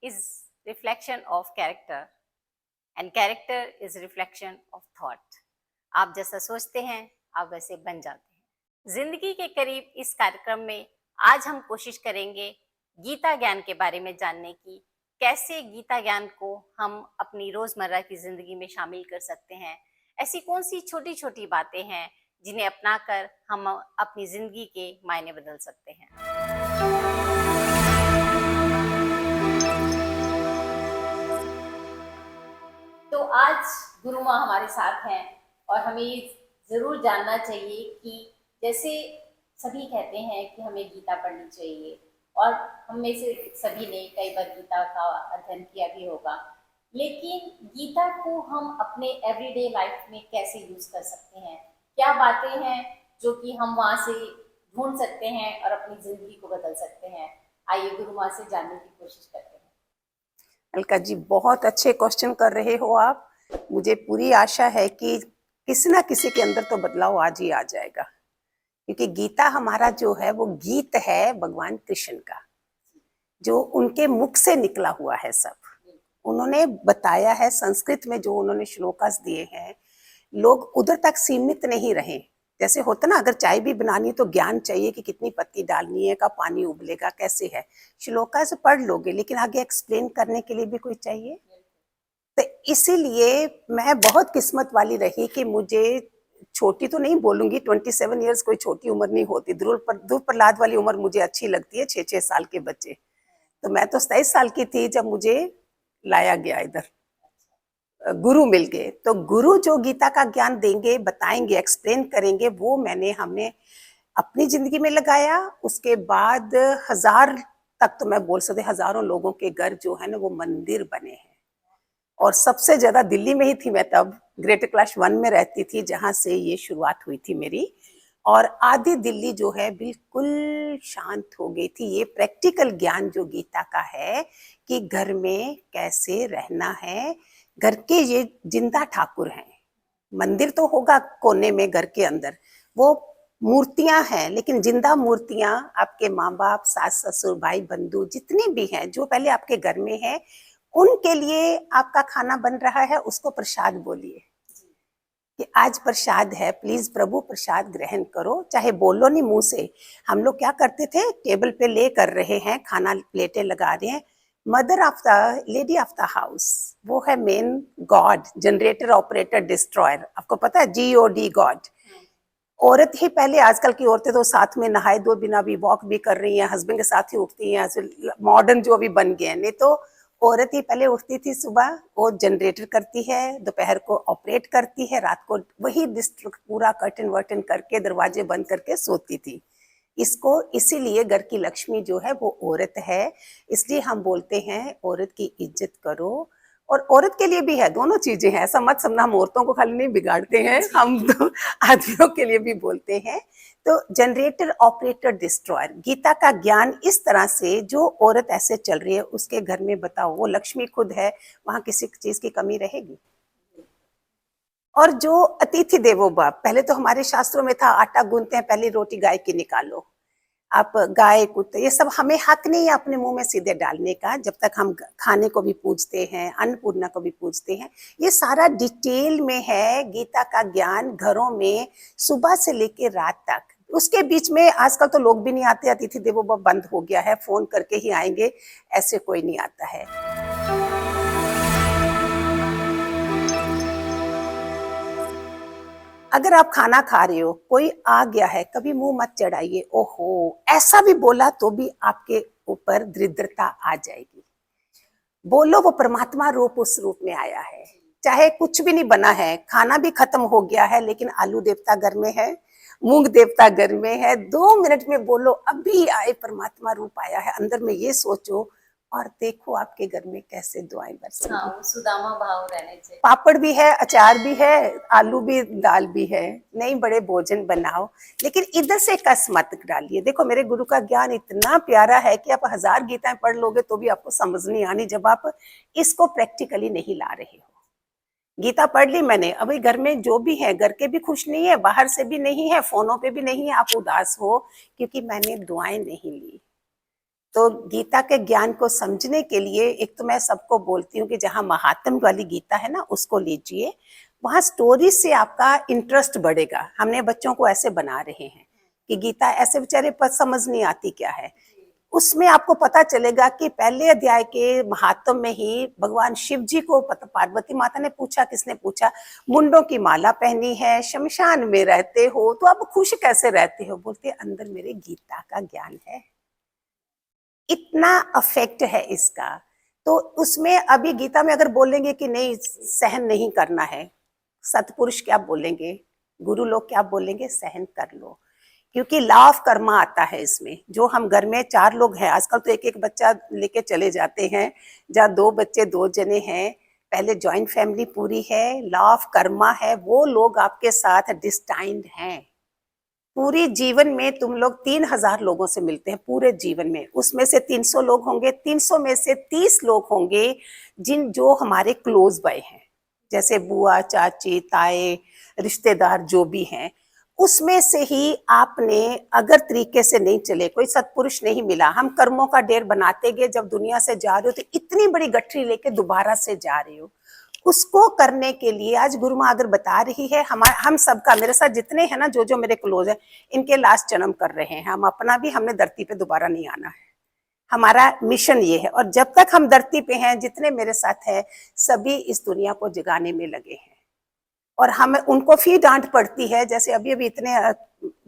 is reflection of character and character is reflection of thought. आप जैसा सोचते हैं आप वैसे बन जाते हैं। जिंदगी के करीब इस कार्यक्रम में आज हम कोशिश करेंगे गीता ज्ञान के बारे में जानने की, कैसे गीता ज्ञान को हम अपनी रोजमर्रा की जिंदगी में शामिल कर सकते हैं। ऐसी कौन सी छोटी छोटी बातें हैं जिन्हें अपनाकर हम अपनी जिंदगी के मायने बदल सकते हैं। तो आज गुरु माँ हमारे साथ हैं और हमें ये जरूर जानना चाहिए कि जैसे सभी कहते हैं कि हमें गीता पढ़नी चाहिए और हम में से सभी ने कई बार गीता का अध्ययन किया भी होगा, लेकिन गीता को हम अपने एवरीडे लाइफ में कैसे यूज कर सकते हैं? क्या बातें हैं जो कि हम वहाँ से ढूंढ सकते हैं और अपनी जिंदगी को बदल सकते हैं? आइए गुरु माँ से जानने की कोशिश करते हैं। अलका जी, बहुत अच्छे क्वेश्चन कर रहे हो आप। मुझे पूरी आशा है कि किसी ना किसी के अंदर तो बदलाव आज ही आ जाएगा, क्योंकि गीता हमारा जो है वो गीत है भगवान कृष्ण का, जो उनके मुख से निकला हुआ है। सब उन्होंने बताया है, संस्कृत में जो उन्होंने श्लोकास दिए हैं, लोग उधर तक सीमित नहीं रहे। जैसे होता ना, अगर चाय भी बनानी है तो ज्ञान चाहिए कि कितनी पत्ती डालनी है, का पानी उबलेगा, कैसे है। श्लोका से पढ़ लोगे, लेकिन आगे एक्सप्लेन करने के लिए भी कोई चाहिए। तो इसीलिए मैं बहुत किस्मत वाली रही कि मुझे, छोटी तो नहीं बोलूंगी, 27 ईयर्स कोई छोटी उम्र नहीं होती। ध्रुव प्रहलाद वाली उम्र मुझे अच्छी लगती है, 6-6 साल के बच्चे। तो मैं तो 27 साल की थी जब मुझे लाया गया इधर, गुरु मिल गए। तो गुरु जो गीता का ज्ञान देंगे, बताएंगे, एक्सप्लेन करेंगे, वो हमने अपनी जिंदगी में लगाया। उसके बाद हजार तक तो मैं बोल सकती, हजारों लोगों के घर जो है ना वो मंदिर बने हैं। और सबसे ज्यादा दिल्ली में ही थी मैं, तब ग्रेटर क्लास 1 में रहती थी, जहां से ये शुरुआत हुई थी मेरी। और आधी दिल्ली जो है बिल्कुल शांत हो गई थी। ये प्रैक्टिकल ज्ञान जो गीता का है कि घर में कैसे रहना है। घर के ये जिंदा ठाकुर हैं। मंदिर तो होगा कोने में घर के अंदर, वो मूर्तियां हैं, लेकिन जिंदा मूर्तियां आपके माँ बाप, सास ससुर, भाई बंधु जितने भी हैं, जो पहले आपके घर में है, उनके लिए आपका खाना बन रहा है, उसको प्रसाद बोलिए कि आज प्रसाद है, प्लीज प्रभु प्रसाद ग्रहण करो। चाहे बोलो नहीं मुंह से। हम लोग क्या करते थे, टेबल पे ले कर रहे हैं खाना, प्लेटें लगा रहे हैं, mother of the lady of the house, वो है main God, generator operator destroyer. आपको पता है, GOD गॉड। औरत ही पहले, आजकल की औरतें तो साथ में नहाए धोए बिना भी वॉक भी कर रही हैं, हस्बैंड के साथ ही उठती हैं, मॉडर्न जो अभी बन गए हैं। नहीं तो औरत ही पहले उठती थी, सुबह वो जनरेटर करती है, दोपहर को ऑपरेट करती है, रात को वही पूरा कर्टन वर्टन करके दरवाजे बंद करके सोती थी। इसको इसीलिए घर की लक्ष्मी जो है वो औरत है। इसलिए हम बोलते हैं औरत की इज्जत करो। और औरत के लिए भी है, दोनों चीजें हैं। ऐसा मत समझना हम औरतों को खाली नहीं बिगाड़ते हैं, हम तो आदमियों के लिए भी बोलते हैं। तो जनरेटर ऑपरेटर डिस्ट्रॉयर, गीता का ज्ञान इस तरह से, जो औरत ऐसे चल रही है उसके घर में बताओ, वो लक्ष्मी खुद है, वहां किसी चीज की कमी रहेगी। और जो अतिथि देवो भव, पहले तो हमारे शास्त्रों में था, आटा गूंथते हैं पहले रोटी गाय की निकालो। आप गाय कुत्ते ये सब हमें हक नहीं है अपने मुंह में सीधे डालने का, जब तक हम खाने को भी पूजते हैं, अन्नपूर्णा को भी पूजते हैं। ये सारा डिटेल में है गीता का ज्ञान, घरों में सुबह से लेकर रात तक। उसके बीच में आजकल तो लोग भी नहीं आते, अतिथि देवो भव बंद हो गया है, फोन करके ही आएंगे, ऐसे कोई नहीं आता है। अगर आप खाना खा रहे हो, कोई आ गया है, कभी मुंह मत चढ़ाइए, ओहो ऐसा भी बोला तो भी आपके ऊपर दरिद्रता आ जाएगी। बोलो वो परमात्मा रूप उस रूप में आया है। चाहे कुछ भी नहीं बना है, खाना भी खत्म हो गया है, लेकिन आलू देवता घर में है, मूंग देवता घर में है, 2 मिनट में बोलो अभी आए, परमात्मा रूप आया है, अंदर में ये सोचो, और देखो आपके घर में कैसे दुआएं बरसेंगी। हाँ, सुदामा भाव रहने चाहिए। पापड़ भी है, अचार भी है, आलू भी, दाल भी है, नहीं बड़े भोजन बनाओ, लेकिन इधर से कस मत डालिए। देखो मेरे गुरु का ज्ञान इतना प्यारा है कि आप 1000 गीताएं पढ़ लोगे तो भी आपको समझ नहीं आनी, जब आप इसको प्रैक्टिकली नहीं ला रहे हो। गीता पढ़ ली मैंने, अभी घर में जो भी है, घर के भी खुश नहीं है, बाहर से भी नहीं है, फोनों पे भी नहीं है, आप उदास हो क्योंकि मैंने दुआएं नहीं ली। तो गीता के ज्ञान को समझने के लिए एक तो मैं सबको बोलती हूँ कि जहाँ महात्म वाली गीता है ना उसको लीजिए, वहाँ स्टोरी से आपका इंटरेस्ट बढ़ेगा। हमने बच्चों को ऐसे बना रहे हैं कि गीता ऐसे बेचारे पर समझ नहीं आती क्या है, उसमें आपको पता चलेगा कि पहले अध्याय के महात्म में ही भगवान शिव जी को पार्वती माता ने पूछा, किसने पूछा, मुंडों की माला पहनी है, शमशान में रहते हो तो अब खुश कैसे रहते हो? बोलते अंदर मेरे गीता का ज्ञान है, इतना अफेक्ट है इसका। तो उसमें अभी गीता में अगर बोलेंगे कि नहीं सहन नहीं करना है, सतपुरुष क्या बोलेंगे, गुरु लोग क्या बोलेंगे, सहन कर लो, क्योंकि लॉ ऑफ कर्मा आता है इसमें। जो हम घर में 4 लोग हैं, आजकल तो एक एक बच्चा लेके चले जाते हैं, जहाँ 2 बच्चे 2 जने हैं, पहले जॉइंट फैमिली पूरी है, लॉ ऑफ कर्मा है, वो लोग आपके साथ डिस्टाइंड हैं। पूरी जीवन में तुम लोग 3000 लोगों से मिलते हैं पूरे जीवन में, उसमें से 300 लोग होंगे, 300 में से 30 लोग होंगे जो हमारे क्लोज बाय हैं, जैसे बुआ, चाची, ताए, रिश्तेदार जो भी हैं। उसमें से ही आपने अगर तरीके से नहीं चले, कोई सत्पुरुष नहीं मिला, हम कर्मों का ढेर बनाते गए, जब दुनिया से जा रहे हो तो इतनी बड़ी गठरी लेके दोबारा से जा रहे हो। उसको करने के लिए आज गुरु माँ अगर बता रही है, हम सबका, मेरे साथ जितने हैं ना, जो मेरे क्लोज है, इनके लास्ट जन्म कर रहे हैं हम अपना भी, हमने धरती पे दोबारा नहीं आना है, हमारा मिशन ये है। और जब तक हम धरती पे हैं, जितने मेरे साथ है सभी इस दुनिया को जगाने में लगे हैं। और हम उनको फिर डांट पड़ती है, जैसे अभी इतने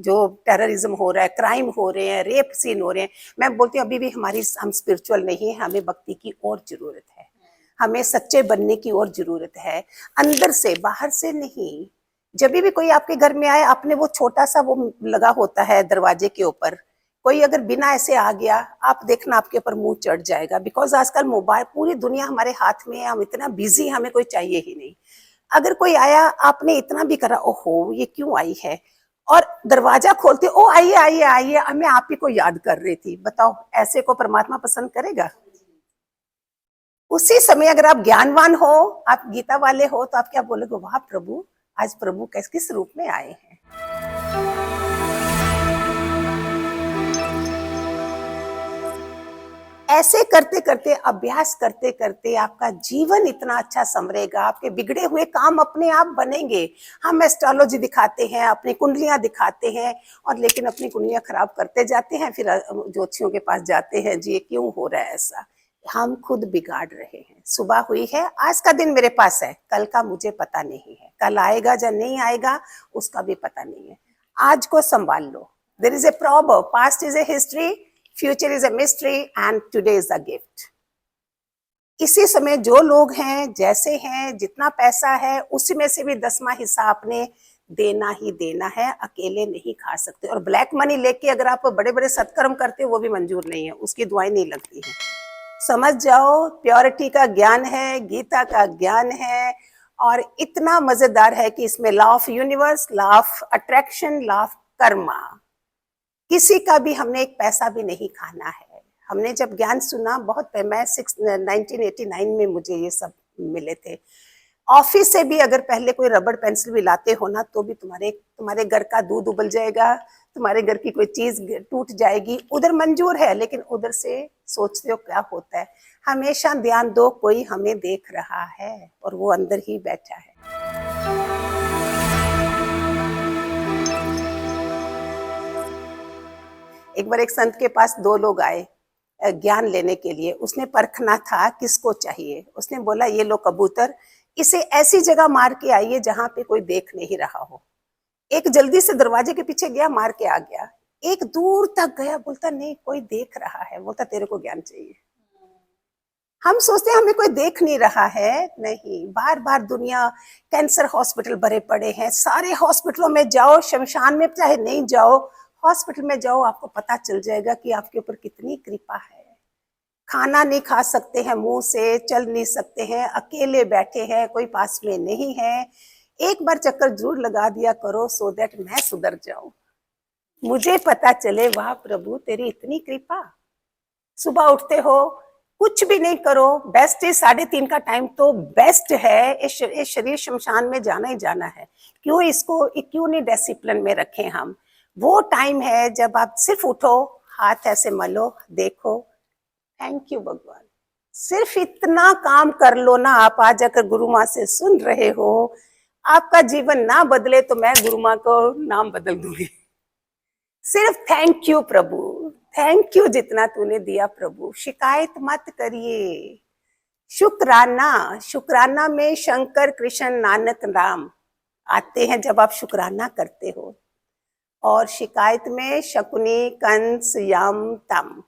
जो टेररिज्म हो रहा है, क्राइम हो रहे हैं, रेप सीन हो रहे हैं, मैं बोलती हूँ अभी भी हम स्पिरिचुअल नहीं है, हमें भक्ति की और जरूरत है, हमें सच्चे बनने की और जरूरत है, अंदर से, बाहर से नहीं। जब भी कोई आपके घर में आए, आपने वो छोटा सा वो लगा होता है दरवाजे के ऊपर, कोई अगर बिना ऐसे आ गया, आप देखना आपके ऊपर मुंह चढ़ जाएगा, बिकॉज आजकल मोबाइल, पूरी दुनिया हमारे हाथ में है, हम इतना बिजी, हमें कोई चाहिए ही नहीं। अगर कोई आया, आपने इतना भी करा, ओहो ये क्यों आई है, और दरवाजा खोलते, ओ आइए आइए आइए, मैं आप ही को याद कर रही थी, बताओ ऐसे को परमात्मा पसंद करेगा? उसी समय अगर आप ज्ञानवान हो, आप गीता वाले हो, तो आप क्या बोलोगे, वाह प्रभु, आज प्रभु किस रूप में आए हैं। ऐसे करते करते, अभ्यास करते करते आपका जीवन इतना अच्छा संवरेगा, आपके बिगड़े हुए काम अपने आप बनेंगे। हम एस्ट्रोलॉजी दिखाते हैं, अपनी कुंडलियां दिखाते हैं, और लेकिन अपनी कुंडलियां खराब करते जाते हैं, फिर ज्योतिषियों के पास जाते हैं, जी क्यों हो रहा है ऐसा, हम खुद बिगाड़ रहे हैं। सुबह हुई है, आज का दिन मेरे पास है, कल का मुझे पता नहीं है, कल आएगा या नहीं आएगा उसका भी पता नहीं है। आज को संभाल लो। There is a proverb, past is a history, future is a mystery and today is a gift. इसी समय जो लोग हैं, जैसे हैं, जितना पैसा है, उसी में से भी 10वां हिस्सा आपने देना ही देना है, अकेले नहीं खा सकते। और ब्लैक मनी लेके अगर आप बड़े बड़े सत्कर्म करते हो, वो भी मंजूर नहीं है, उसकी दुआएं नहीं लगती हैं। समझ जाओ, प्योरिटी का ज्ञान है, गीता का ज्ञान है, और इतना मजेदार है कि इसमें law of universe, law of attraction, law of Karma, किसी का भी हमने एक पैसा भी नहीं खाना है। हमने जब ज्ञान सुना, बहुत मैं 1989 में मुझे ये सब मिले थे। ऑफिस से भी अगर पहले कोई रबड़ पेंसिल भी लाते हो ना, तो भी तुम्हारे घर का दूध उबल जाएगा, तुम्हारे घर की कोई चीज टूट जाएगी, उधर मंजूर है, लेकिन उधर से सोचते हो क्या होता है। हमेशा ध्यान दो, कोई हमें देख रहा है और वो अंदर ही बैठा है। एक बार एक संत के पास 2 लोग आए ज्ञान लेने के लिए। उसने परखना था किसको चाहिए। उसने बोला, ये लो कबूतर, इसे ऐसी जगह मार के आइए जहां पे कोई देख नहीं रहा हो। एक जल्दी से दरवाजे के पीछे गया, मार के आ गया। एक दूर तक गया, बोलता नहीं कोई देख रहा है। बोलता तेरे को ज्ञान चाहिए। हम सोचते हैं हमें कोई देख नहीं रहा है, नहीं। बार बार दुनिया, कैंसर हॉस्पिटल भरे पड़े हैं, सारे हॉस्पिटलों में जाओ, शमशान में चाहे नहीं जाओ, हॉस्पिटल में जाओ, आपको पता चल जाएगा कि आपके ऊपर कितनी कृपा है। खाना नहीं खा सकते हैं मुंह से, चल नहीं सकते हैं, अकेले बैठे हैं, कोई पास में नहीं है। एक बार चक्कर जरूर लगा दिया करो, सो दैट मैं सुधर जाऊं, मुझे पता चले, वाह प्रभु तेरी इतनी कृपा। सुबह उठते हो, कुछ भी नहीं करो, बेस्ट है 3:30 का टाइम तो बेस्ट है। इस शरीर शमशान में जाना ही जाना है। क्यों नहीं डिसिप्लिन में रखें हम। वो टाइम है जब आप सिर्फ उठो, हाथ ऐसे मलो, देखो, थैंक यू भगवान। सिर्फ इतना काम कर लो ना आप, आज अगर गुरु माँ से सुन रहे हो, आपका जीवन ना बदले तो मैं गुरु माँ को नाम बदल दूंगी। सिर्फ thank you Prabhu, thank you जितना तूने दिया प्रभु। शिकायत मत करिए, शुक्राना, शुक्राना में शंकर कृष्ण नानक राम आते हैं जब आप शुक्राना करते हो। और शिकायत में शकुनी कंस यम तम,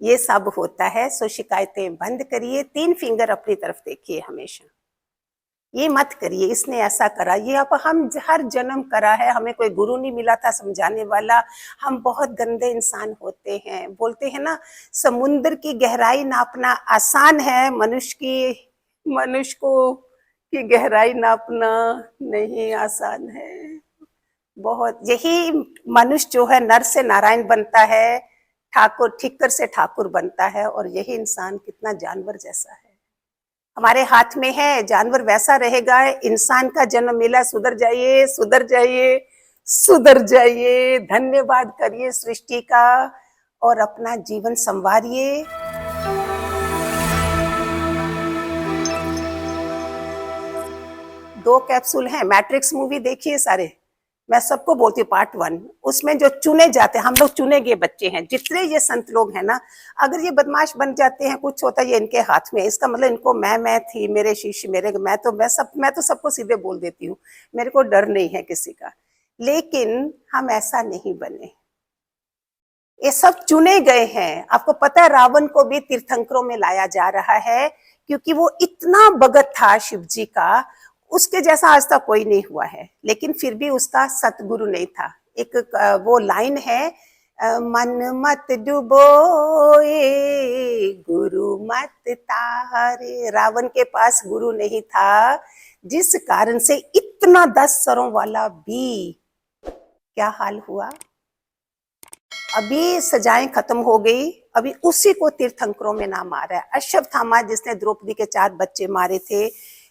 ये सब होता है। सो शिकायतें बंद करिए, 3 फिंगर अपनी तरफ देखिए हमेशा। ये मत करिए इसने ऐसा करा, ये अब हम हर जन्म करा है, हमें कोई गुरु नहीं मिला था समझाने वाला, हम बहुत गंदे इंसान होते हैं। बोलते हैं ना, समुद्र की गहराई नापना आसान है, मनुष्य को की गहराई नापना नहीं आसान है। बहुत, यही मनुष्य जो है नर से नारायण बनता है, ठाकुर ठिक्कर से ठाकुर बनता है, और यही इंसान कितना जानवर जैसा है। हमारे हाथ में है, जानवर वैसा रहेगा। इंसान का जन्म मिला, सुधर जाइए, सुधर जाइए, सुधर जाइए। धन्यवाद करिए सृष्टि का और अपना जीवन संवारिए। दो कैप्सूल हैं, मैट्रिक्स मूवी देखिए सारे, मैं सबको बोलती हूँ पार्ट 1, उसमें जो चुने जाते हैं, हम लोग चुने गए बच्चे हैं, जितने ये संत लोग हैं ना, अगर ये बदमाश बन जाते हैं, कुछ होता है ये इनके हाथ में, इसका मतलब इनको मैं थी, मेरे शिष्य, मैं तो सबको सीधे बोल देती हूँ, मेरे को डर नहीं है किसी का। लेकिन हम ऐसा नहीं बने, ये सब चुने गए हैं। आपको पता है रावण को भी तीर्थंकरों में लाया जा रहा है, क्योंकि वो इतना भगत था शिव जी का, उसके जैसा आज तक कोई नहीं हुआ है, लेकिन फिर भी उसका सतगुरु नहीं था। एक वो लाइन है, मन मत डुबोए गुरु मत तारे। रावण के पास गुरु नहीं था, जिस कारण से इतना 10 सरों वाला भी क्या हाल हुआ। अभी सजाएं खत्म हो गई, अभी उसी को तीर्थंकरों में नाम आ रहा है। अश्वत्थामा जिसने द्रौपदी के 4 बच्चे मारे थे,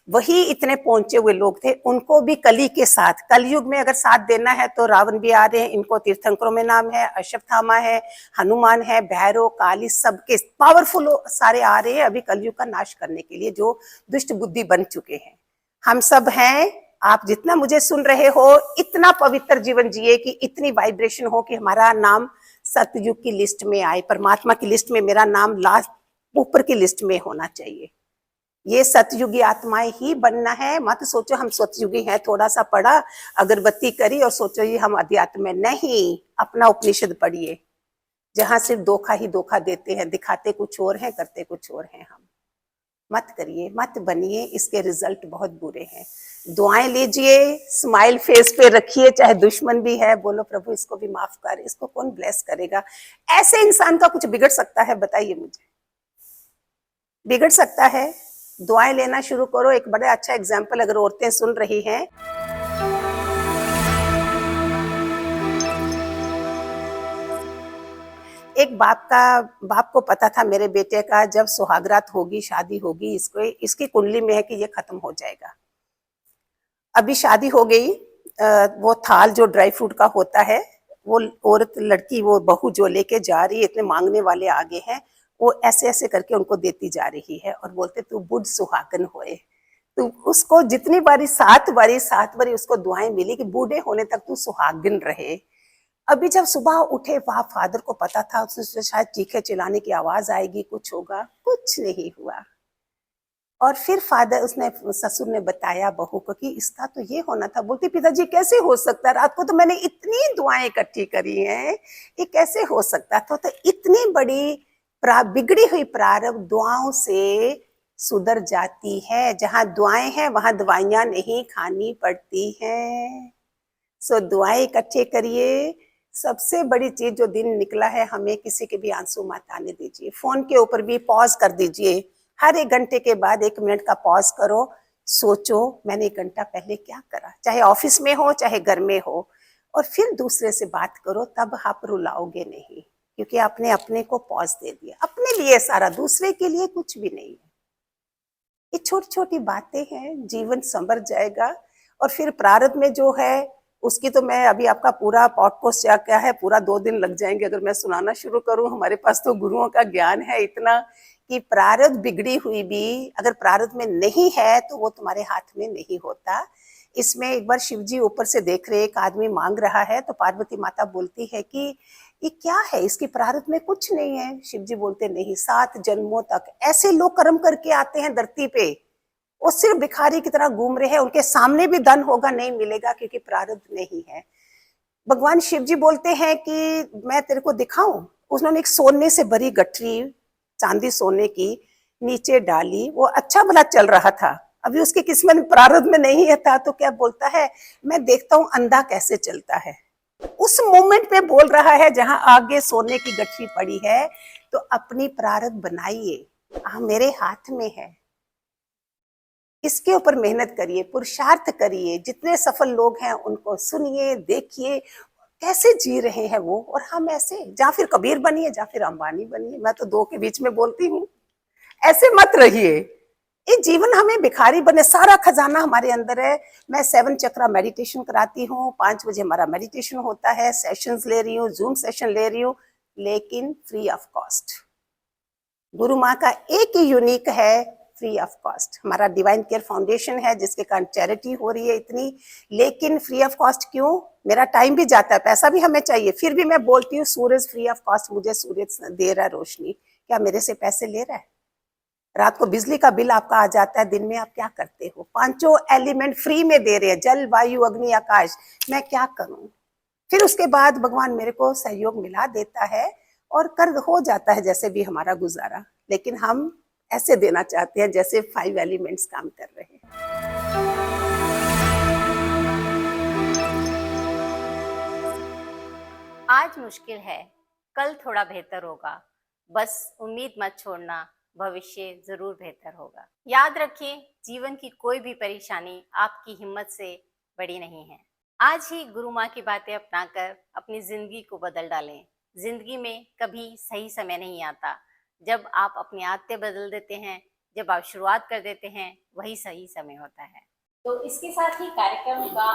वही इतने पहुंचे हुए लोग थे, उनको भी कली के साथ, कलयुग में अगर साथ देना है तो रावण भी आ रहे हैं, इनको तीर्थंकरों में नाम है। अश्वत्थामा है, हनुमान है, भैरव, काली, सबके पावरफुल सारे आ रहे हैं अभी कलयुग का नाश करने के लिए, जो दुष्ट बुद्धि बन चुके हैं। हम सब हैं, आप जितना मुझे सुन रहे हो, इतना पवित्र जीवन जिए कि इतनी वाइब्रेशन हो कि हमारा नाम सतयुग की लिस्ट में आए, परमात्मा की लिस्ट में मेरा नाम लास्ट ऊपर की लिस्ट में होना चाहिए। ये सतयुगी आत्माएं ही बनना है। मत सोचो हम सतयुगी हैं, थोड़ा सा पढ़ा, अगरबत्ती करी और सोचो ये हम अध्यात्म में, नहीं। अपना उपनिषद पढ़िए, जहां सिर्फ धोखा ही धोखा देते हैं, दिखाते कुछ और हैं, करते कुछ और हैं। हम मत करिए, मत बनिए, इसके रिजल्ट बहुत बुरे हैं। दुआएं लीजिए, स्माइल फेस पे रखिए, चाहे दुश्मन भी है, बोलो प्रभु इसको भी माफ कर, इसको कौन ब्लेस करेगा। ऐसे इंसान का कुछ बिगड़ सकता है, बताइए मुझे, बिगड़ सकता है। दुआएं लेना शुरू करो। एक बड़ा अच्छा एग्जाम्पल अगर औरतें सुन रही हैं, एक बाप को पता था मेरे बेटे का जब सुहागरात होगी, शादी होगी, इसकी कुंडली में है कि ये खत्म हो जाएगा। अभी शादी हो गई, वो थाल जो ड्राई फ्रूट का होता है, वो औरत लड़की, वो बहू जो लेके जा रही है, इतने मांगने वाले आगे हैं, वो ऐसे ऐसे करके उनको देती जा रही है और बोलते तू बुढ़ सुहागन होए। तो उसको जितनी बारी 7 बारी उसको दुआएं मिली कि बूढ़े होने तक तू सुहागिन रहे। अभी जब सुबह उठे, वहां फादर को पता था उससे शायद चीखे चिल्लाने की आवाज आएगी, कुछ होगा, कुछ नहीं हुआ। और फिर उसने ससुर ने बताया बहू को कि इसका तो ये होना था। बोलती पिताजी कैसे हो सकता है, रात को तो मैंने इतनी दुआएं इकट्ठी करी हैं, ये कैसे हो सकता था। तो इतनी बड़ी बिगड़ी हुई प्रारब्ध दुआओं से सुधर जाती है। जहां दुआएं हैं वहां दवाइयां नहीं खानी पड़ती हैं। सो दुआएं इकट्ठे करिए। सबसे बड़ी चीज जो दिन निकला है, हमें किसी के भी आंसू मत आने दीजिए। फोन के ऊपर भी पॉज कर दीजिए, हर 1 घंटे के बाद 1 मिनट का पॉज करो, सोचो मैंने 1 घंटा पहले क्या करा, चाहे ऑफिस में हो चाहे घर में हो, और फिर दूसरे से बात करो, तब आप रुलाओगे नहीं, क्योंकि आपने अपने को पॉज दे दिया। अपने लिए सारा, दूसरे के लिए कुछ भी नहीं है। ये छोटी छोटी बातें हैं, जीवन संभर जाएगा। और फिर प्रारब्ध में जो है उसकी तो मैं अभी आपका पूरा पॉडकास्ट क्या है, पूरा 2 दिन लग जाएंगे अगर मैं सुनाना शुरू करूं। हमारे पास तो गुरुओं का ज्ञान है इतना कि प्रारब्ध बिगड़ी हुई भी अगर प्रारब्ध में नहीं है तो वो तुम्हारे हाथ में नहीं होता। इसमें एक बार शिव जी ऊपर से देख रहे, एक आदमी मांग रहा है तो पार्वती माता बोलती है कि ये क्या है, इसकी प्रारब्ध में कुछ नहीं है। शिव जी बोलते नहीं, 7 जन्मों तक ऐसे लोग कर्म करके आते हैं धरती पे, वो सिर्फ भिखारी की तरह घूम रहे हैं, उनके सामने भी धन होगा नहीं मिलेगा क्योंकि प्रारब्ध नहीं है। भगवान शिव जी बोलते हैं कि मैं तेरे को दिखाऊं। उन्होंने एक सोने से भरी गठरी, चांदी सोने की नीचे डाली, वो अच्छा भला चल रहा था, अभी उसकी किस्मत प्रारब्ध में नहीं था। तो क्या बोलता है, मैं देखता हूं अंधा कैसे चलता है। उस मोमेंट पे बोल रहा है जहां आगे सोने की गठरी पड़ी है। तो अपनी प्रारब्ध बनाइए, मेरे हाथ में है, इसके ऊपर मेहनत करिए, पुरुषार्थ करिए। जितने सफल लोग हैं उनको सुनिए, देखिए कैसे जी रहे हैं वो, और हम ऐसे, या फिर कबीर बनिए या फिर अंबानी बनिए। मैं तो 2 के बीच में बोलती हूँ, ऐसे मत रहिए। ये जीवन हमें भिखारी बने, सारा खजाना हमारे अंदर है। मैं 7 चक्रा मेडिटेशन कराती हूँ, 5 बजे हमारा मेडिटेशन होता है, सेशंस ले रही हूँ, जूम सेशन ले रही हूँ, लेकिन फ्री ऑफ कॉस्ट। गुरु माँ का एक ही यूनिक है, फ्री ऑफ कॉस्ट। हमारा डिवाइन केयर फाउंडेशन है जिसके कारण चैरिटी हो रही है इतनी, लेकिन फ्री ऑफ कॉस्ट क्यों? मेरा टाइम भी जाता है, पैसा भी हमें चाहिए, फिर भी मैं बोलती हूँ सूरज फ्री ऑफ कॉस्ट, मुझे सूरज दे रहा है रोशनी, क्या मेरे से पैसे ले रहा है? रात को बिजली का बिल आपका आ जाता है, दिन में आप क्या करते हो? 5 एलिमेंट फ्री में दे रहे हैं, जल वायु अग्नि आकाश, मैं क्या करूं? फिर उसके बाद भगवान मेरे को सहयोग मिला देता है और कर हो जाता है जैसे भी हमारा गुजारा। लेकिन हम ऐसे देना चाहते हैं जैसे 5 एलिमेंट्स काम कर रहे हैं। आज मुश्किल है, कल थोड़ा बेहतर होगा, बस उम्मीद मत छोड़ना, भविष्य जरूर बेहतर होगा। याद रखिए, जीवन की कोई भी परेशानी आपकी हिम्मत से बड़ी नहीं है। आज ही गुरु माँ की बातें अपनाकर अपनी जिंदगी को बदल डालें। जिंदगी में कभी सही समय नहीं आता, जब आप अपनी आदतें बदल देते हैं, जब आप शुरुआत कर देते हैं, वही सही समय होता है। तो इसके साथ ही कार्यक्रम का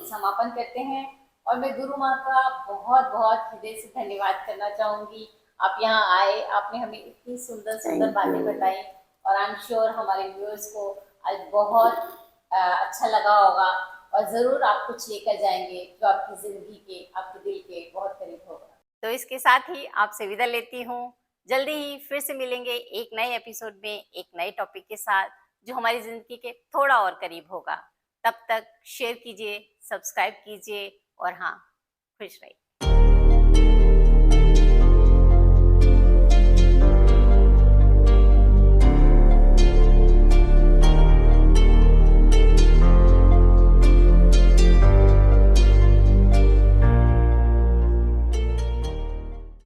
समापन करते हैं और मैं गुरु माँ का बहुत बहुत हृदय से धन्यवाद करना चाहूंगी। आप यहाँ आए, आपने हमें इतनी सुंदर सुंदर बातें बताई और आई एम श्योर हमारे व्यूअर्स को आज बहुत अच्छा लगा होगा और ज़रूर आप कुछ लेकर जाएंगे जो आपकी ज़िंदगी के, आपके दिल के बहुत करीब होगा। तो इसके साथ ही आपसे विदा लेती हूँ। जल्दी ही फिर से मिलेंगे एक नए एपिसोड में एक नए टॉपिक के साथ जो हमारी ज़िंदगी के थोड़ा और करीब होगा। तब तक शेयर कीजिए, सब्सक्राइब कीजिए और हाँ, खुश रहिए।